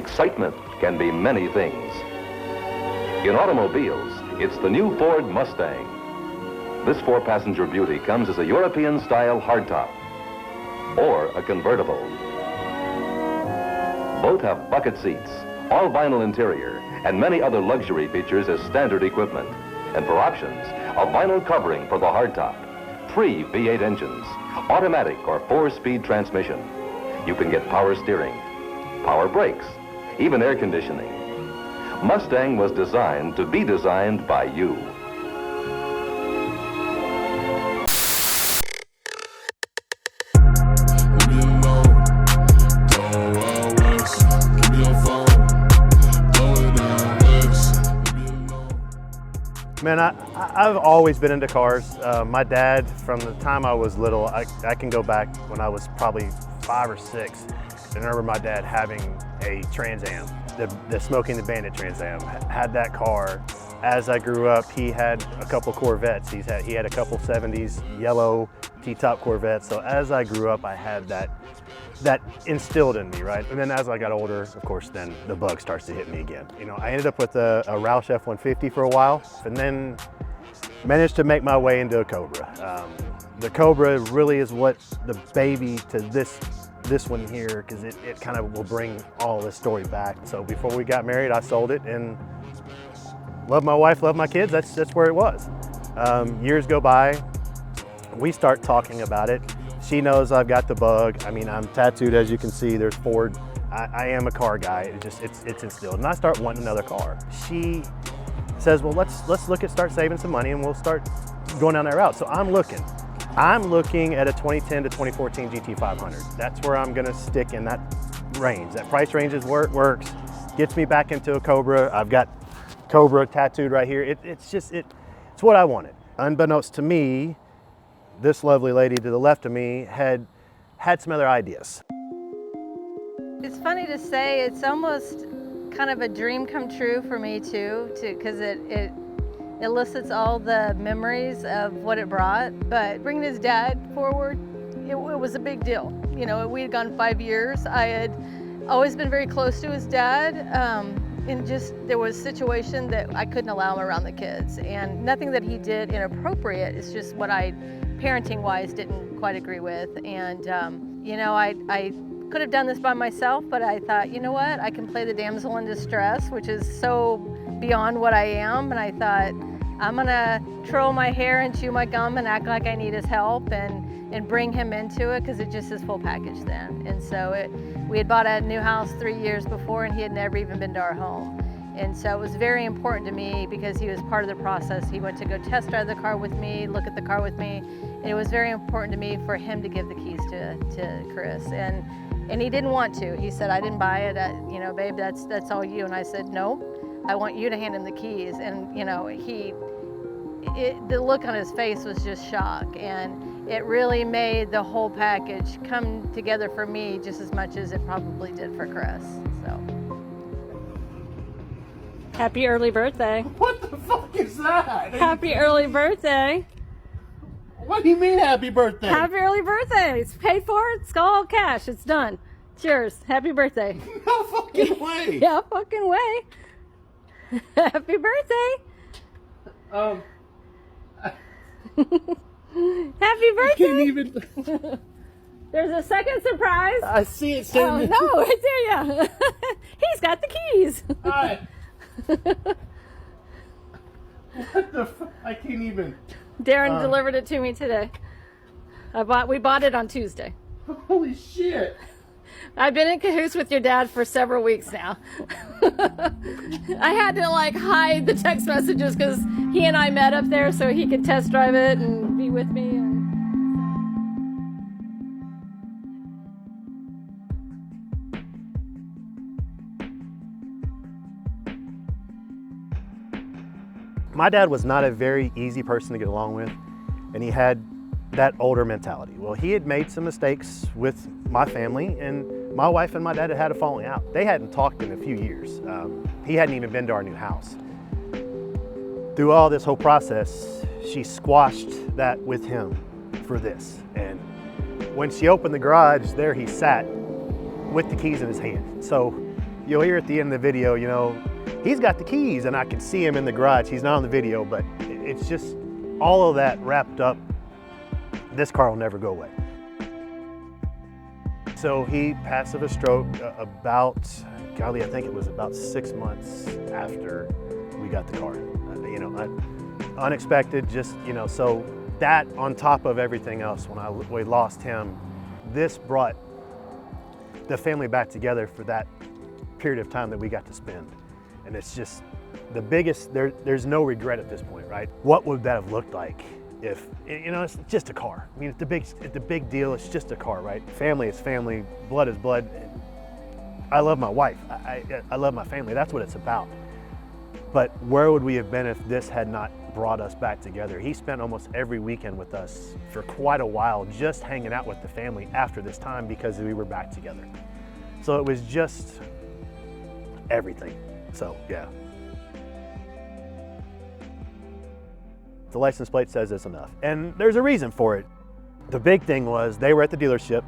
excitement can be many things. In automobiles, it's the new Ford Mustang. This four-passenger beauty comes as a European-style hardtop or a convertible. Both have bucket seats, all vinyl interior, and many other luxury features as standard equipment. And for options, a vinyl covering for the hardtop, 3 V8 engines, automatic or 4-speed transmission. You can get power steering, power brakes, even air conditioning. Mustang was designed to be designed by you. Man, I've always been into cars. My dad, from the time I was little, I can go back when I was probably 5 or 6. I remember my dad having a Trans Am, the Smoking the Bandit Trans Am. Had that car. As I grew up, he had a couple Corvettes. He had a couple 70s yellow T-top Corvettes. So as I grew up, I had that instilled in me, right? And then as I got older, of course, then the bug starts to hit me again. You know, I ended up with a Roush F-150 for a while, and then managed to make my way into a Cobra. The Cobra really is what the baby to this one here, because it kind of will bring all this story back. So before we got married, I sold it and love my wife, love my kids. That's where it was. Years go by, we start talking about it. She knows I've got the bug. I mean, I'm tattooed, as you can see. There's Ford. I am a car guy. It's instilled. And I start wanting another car. She says, well, let's start saving some money, and we'll start going down that route. So I'm looking at a 2010 to 2014 GT500. That's where I'm gonna stick in that range. That price range is where it works. Gets me back into a Cobra. I've got Cobra tattooed right here. It's what I wanted. Unbeknownst to me, this lovely lady to the left of me had some other ideas. It's funny to say, it's almost kind of a dream come true for me too, because it elicits all the memories of what it brought. But bringing his dad forward, it was a big deal. You know, we had gone 5 years. I had always been very close to his dad. And just, there was a situation that I couldn't allow him around the kids. And nothing that he did inappropriate, it's just what I, parenting-wise, didn't quite agree with. And, you know, I could have done this by myself, but I thought, you know what, I can play the damsel in distress, which is so beyond what I am. And I thought, I'm gonna twirl my hair and chew my gum and act like I need his help and bring him into it, because it just is full package then. And so we had bought a new house 3 years before, and he had never even been to our home. And so it was very important to me, because he was part of the process. He went to go test drive the car with me, look at the car with me. And it was very important to me for him to give the keys to Chris. And he didn't want to. He said, I didn't buy it, you know, babe, that's all you. And I said, no, I want you to hand him the keys. And, you know, the look on his face was just shock. And it really made the whole package come together for me just as much as it probably did for Chris, so. Happy early birthday. What the fuck is that? Happy early birthday. What do you mean happy birthday? Happy early birthday. It's paid for. It's all cash. It's done. Cheers. Happy birthday. No fucking way. Yeah, fucking way. Happy birthday. Happy birthday. I can't even. There's a second surprise. I see it. Oh, no, right there, yeah. He's got the keys. Hi. What the fuck? I can't even. Darren delivered it to me today. We bought it on Tuesday. Holy shit. I've been in cahoots with your dad for several weeks now. I had to like hide the text messages because he and I met up there so he could test drive it and be with me. My dad was not a very easy person to get along with, and he had that older mentality. Well, he had made some mistakes with my family, and my wife and my dad had had a falling out. They hadn't talked in a few years. He hadn't even been to our new house. Through all this whole process, she squashed that with him for this. And when she opened the garage, there he sat with the keys in his hand. So You'll hear at the end of the video, you know, he's got the keys, and I can see him in the garage. He's not on the video, but it's just all of that wrapped up. This car will never go away. So he passed of a stroke about, golly, I think it was about 6 months after we got the car. You know, unexpected, just, you know, so that on top of everything else, when we lost him, this brought the family back together for that period of time that we got to spend. And it's just the biggest, there's no regret at this point, right? What would that have looked like if, you know, it's just a car. I mean, it's the big deal, it's just a car, right? Family is family, blood is blood. I love my wife, I love my family, that's what it's about. But where would we have been if this had not brought us back together? He spent almost every weekend with us for quite a while, just hanging out with the family after this time because we were back together. So it was just everything. So, yeah. The license plate says it's enough. And there's a reason for it. The big thing was they were at the dealership.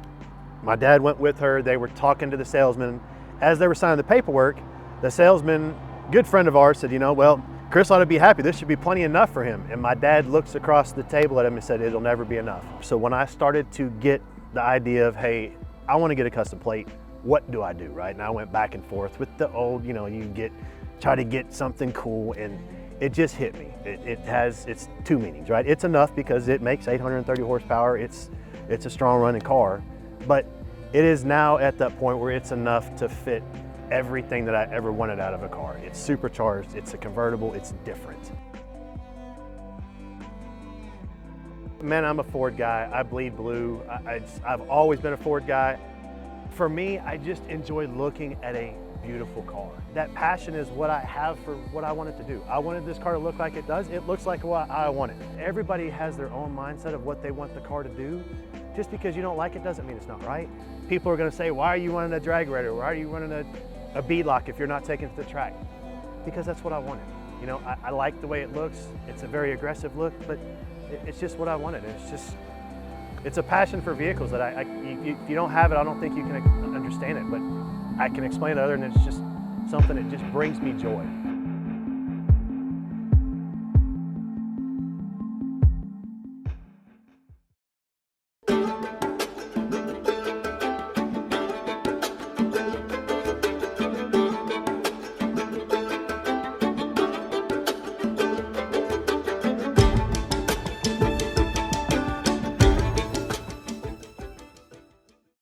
My dad went with her. They were talking to the salesman. As they were signing the paperwork, the salesman, good friend of ours, said, you know, well, Chris ought to be happy. This should be plenty enough for him. And my dad looks across the table at him and said, it'll never be enough. So when I started to get the idea of, hey, I want to get a custom plate, what do I do, right? And I went back and forth with the old, you know, try to get something cool, and it just hit me. It's two meanings, right? It's enough because it makes 830 horsepower. It's a strong running car, but it is now at that point where it's enough to fit everything that I ever wanted out of a car. It's supercharged, it's a convertible, it's different. Man, I'm a Ford guy. I bleed blue. I've always been a Ford guy. For me, I just enjoy looking at a beautiful car. That passion is what I have for what I want it to do. I wanted this car to look like it does. It looks like what I want it. Everybody has their own mindset of what they want the car to do. Just because you don't like it doesn't mean it's not right. People are gonna say, why are you running a drag raider? Why are you running a beadlock if you're not taking it to the track? Because that's what I wanted. You know, I like the way it looks. It's a very aggressive look, but it's just what I wanted. It's a passion for vehicles that if you don't have it, I don't think you can understand it, but I can explain it other than it's just something that just brings me joy.